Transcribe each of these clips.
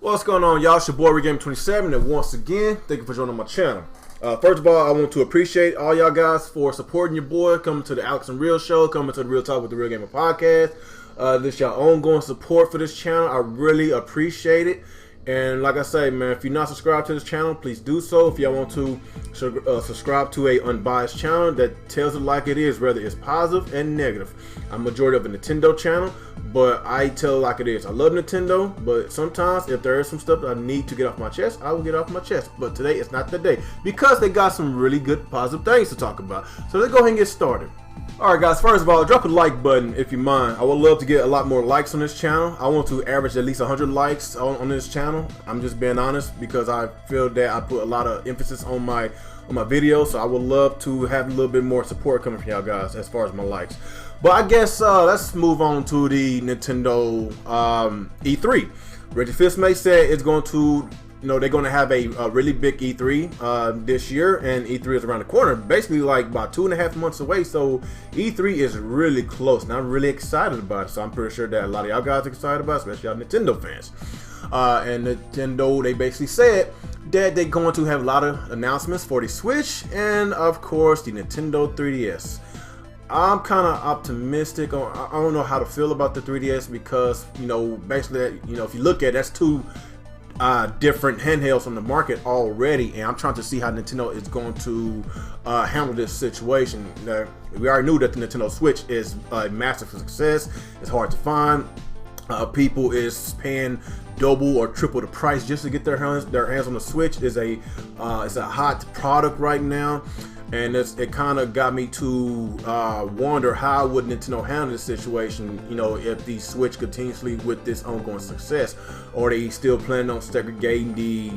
What's going on, y'all? It's your boy Regame27, and once again, thank you for joining my channel. First of all, I want to appreciate all y'all guys for supporting your boy, coming to the Alex and Real Show, coming to the Real Talk with the Real Gamer podcast. This y'all ongoing support for this channel. I really appreciate it. And like I say, man, if you're not subscribed to this channel, please do so. If y'all want to subscribe to a unbiased channel that tells it like it is, whether it's positive and negative. I'm majority of a Nintendo channel, but I tell it like it is. I love Nintendo, but sometimes if there is some stuff that I need to get off my chest, I will get off my chest. But today it's not the day because they got some really good positive things to talk about. So let's go ahead and get started. Alright guys, first of all, drop a like button if you mind. I would love to get a lot more likes on this channel. I want to average at least 100 likes on this channel. I'm just being honest because I feel that I put a lot of emphasis on my videos, so I would love to have a little bit more support coming from y'all guys as far as my likes. But I guess let's move on to the Nintendo E3. Reggie Fils-Amie said it's going to, they're going to have a really big E3 this year, and E3 is around the corner, basically like about 2.5 months away. So E3 is really close, and I'm really excited about it. So I'm pretty sure that a lot of y'all guys are excited about it, especially y'all Nintendo fans. And Nintendo, they basically said that they're going to have a lot of announcements for the Switch and, of course, the Nintendo 3DS. I'm kind of optimistic. I don't know how to feel about the 3DS because, basically, if you look at it, that's two different handhelds on the market already, and I'm trying to see how Nintendo is going to handle this situation. We already knew that the Nintendo Switch is a massive success. It's hard to find. People is paying double or triple the price just to get their hands on the Switch. It's a hot product right now. And it kind of got me to wonder how would Nintendo handle this situation, if the Switch continuously with this ongoing success, or they still planning on segregating the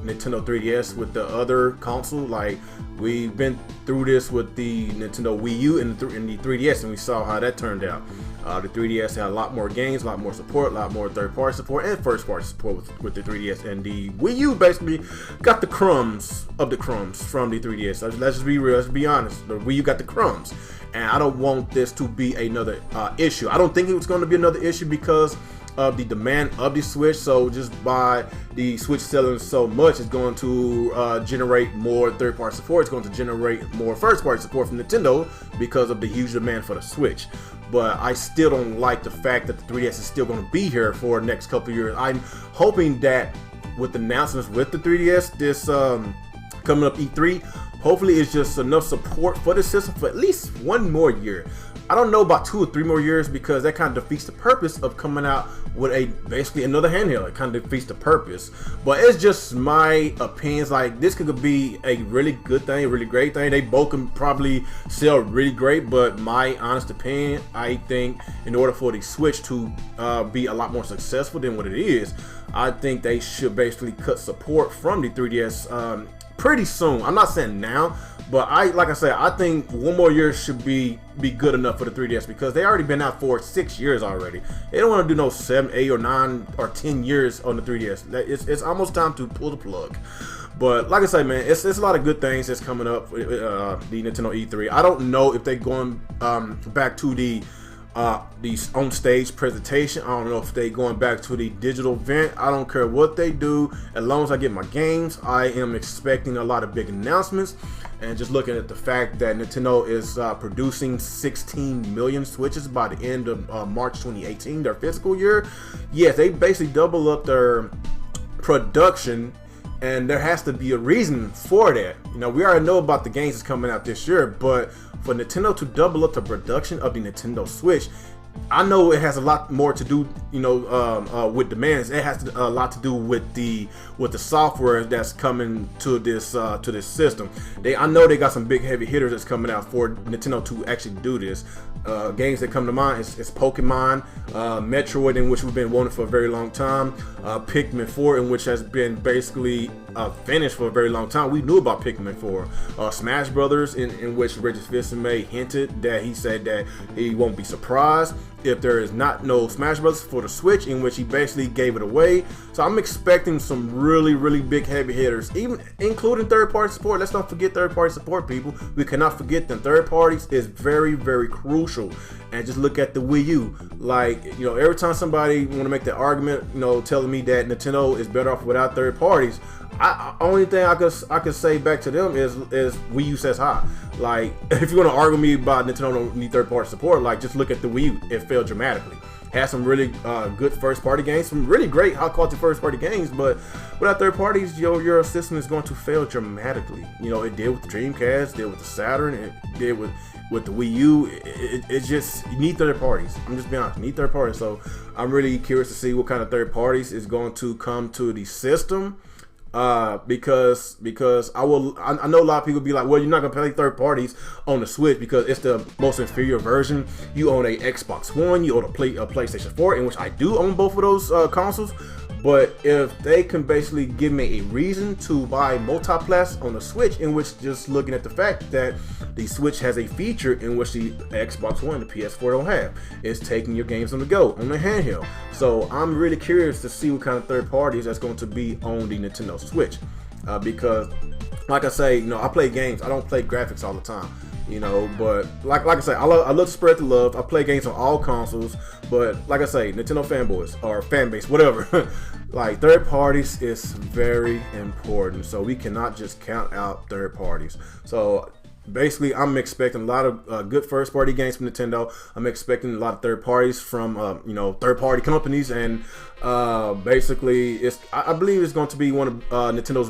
Nintendo 3DS with the other console. Like we've been through this with the Nintendo Wii U and the 3DS, and we saw how that turned out. The 3DS had a lot more games, a lot more support, a lot more third-party support, and first-party support with the 3DS. And the Wii U basically got the crumbs of the crumbs from the 3DS. Let's just be real, let's be honest. The Wii U got the crumbs. And I don't want this to be another issue. I don't think it was going to be another issue because of the demand of the Switch. So just by the Switch selling so much, it's going to generate more third-party support. It's going to generate more first-party support from Nintendo because of the huge demand for the Switch. But I still don't like the fact that the 3DS is still going to be here for the next couple of years. I'm hoping that with the announcements with the 3DS, this coming up E3, hopefully it's just enough support for the system for at least one more year. I don't know about 2 or 3 more years because that kind of defeats the purpose of coming out with basically another handheld. It kind of defeats the purpose. But it's just my opinions. Like this could be a really good thing, a really great thing. They both can probably sell really great, but my honest opinion, I think in order for the Switch to be a lot more successful than what it is, I think they should basically cut support from the 3DS pretty soon. I'm not saying now, but like I said, I think 1 more year should be good enough for the 3DS because they already been out for 6 years already. They don't want to do no 7, 8, or 9 or 10 years on the 3DS. It's almost time to pull the plug. But like I say, man, it's a lot of good things that's coming up with the Nintendo E3. I don't know if they're going back to the on-stage presentation. I don't know if they going back to the digital event. I don't care what they do, as long as I get my games. I am expecting a lot of big announcements, and just looking at the fact that Nintendo is producing 16 million Switches by the end of March 2018, their fiscal year. Yes, they basically double up their production, and there has to be a reason for that. We already know about the games that's coming out this year, but for Nintendo to double up the production of the Nintendo Switch, I know it has a lot more to do, with demands. It has a lot to do with the software that's coming to this system. I know they got some big heavy hitters that's coming out for Nintendo to actually do this. Games that come to mind is Pokemon, Metroid, in which we've been wanting for a very long time, Pikmin 4, in which has been basically finished for a very long time. We knew about Pikmin 4. Smash Brothers, in which Reggie Fils-Amie hinted that he said that he won't be surprised. if there is not no Smash Bros. For the Switch, in which he basically gave it away. So I'm expecting some really big heavy hitters, even including third-party support. Let's not forget third-party support, people. We cannot forget them. Third parties is very crucial. And just look at the Wii U. Like, you know, every time somebody want to make the argument, you know, telling me that Nintendo is better off without third parties, only thing I could say back to them is Wii U says hi. Like, if you want to argue me about Nintendo don't need third party support, like, just look at the Wii U. It failed dramatically. Had some really good first party games, some really great high quality first party games, but without third parties, your system is going to fail dramatically. You know, it did with the Dreamcast, did with the Saturn, it did with the Wii U. It just, you need third parties. I'm just being honest, you need third parties. So I'm really curious to see what kind of third parties is going to come to the system. Because I know a lot of people be like, well, you're not gonna play third parties on the Switch because it's the most inferior version. You own a Xbox One, you own a PlayStation 4, in which I do own both of those consoles. But if they can basically give me a reason to buy multiplex on the Switch, in which just looking at the fact that the Switch has a feature in which the Xbox One, the PS4 don't have, is taking your games on the go, on the handheld. So I'm really curious to see what kind of third parties that's going to be on the Nintendo Switch. Because, like I say, you know, I play games. I don't play graphics all the time. You know, but like I say, I love to spread the love. I play games on all consoles, but like I say, Nintendo fanboys or fan base, whatever, like third parties is very important. So we cannot just count out third parties. So basically, I'm expecting a lot of good first-party games from Nintendo. I'm expecting a lot of third parties from you know, third-party companies, and basically, I believe it's going to be one of Nintendo's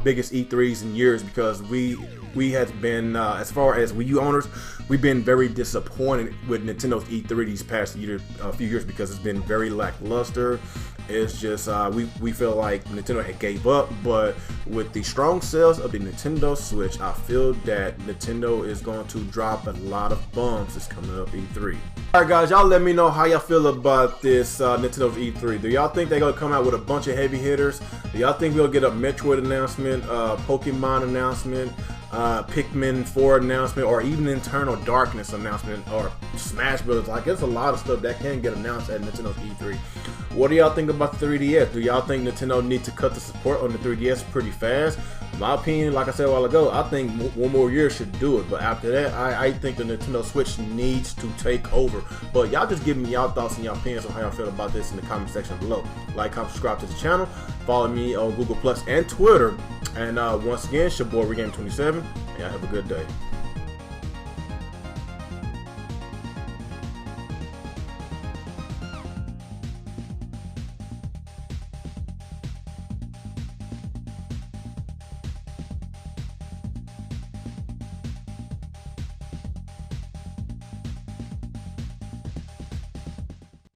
biggest E3s in years, because we have been as far as Wii U owners, we've been very disappointed with Nintendo's E3 these past few years because it's been very lackluster. It's just we feel like Nintendo had gave up, but with the strong sales of the Nintendo Switch, I feel that Nintendo is going to drop a lot of bombs that's coming up E3. Alright guys, y'all let me know how y'all feel about this Nintendo's E3. Do y'all think they're going to come out with a bunch of heavy hitters? Do y'all think we'll get a Metroid announcement, Pokemon announcement, Pikmin 4 announcement, or even Internal Darkness announcement, or Smash Bros? Like, there's a lot of stuff that can get announced at Nintendo's E3. What do y'all think about the 3DS? Do y'all think Nintendo needs to cut the support on the 3DS pretty fast? In my opinion, like I said a while ago, I think one more year should do it. But after that, I think the Nintendo Switch needs to take over. But y'all just give me y'all thoughts and y'all opinions on how y'all feel about this in the comment section below. Like, comment, subscribe to the channel. Follow me on Google Plus and Twitter. And once again, it's your boy Reggie 27, and y'all have a good day.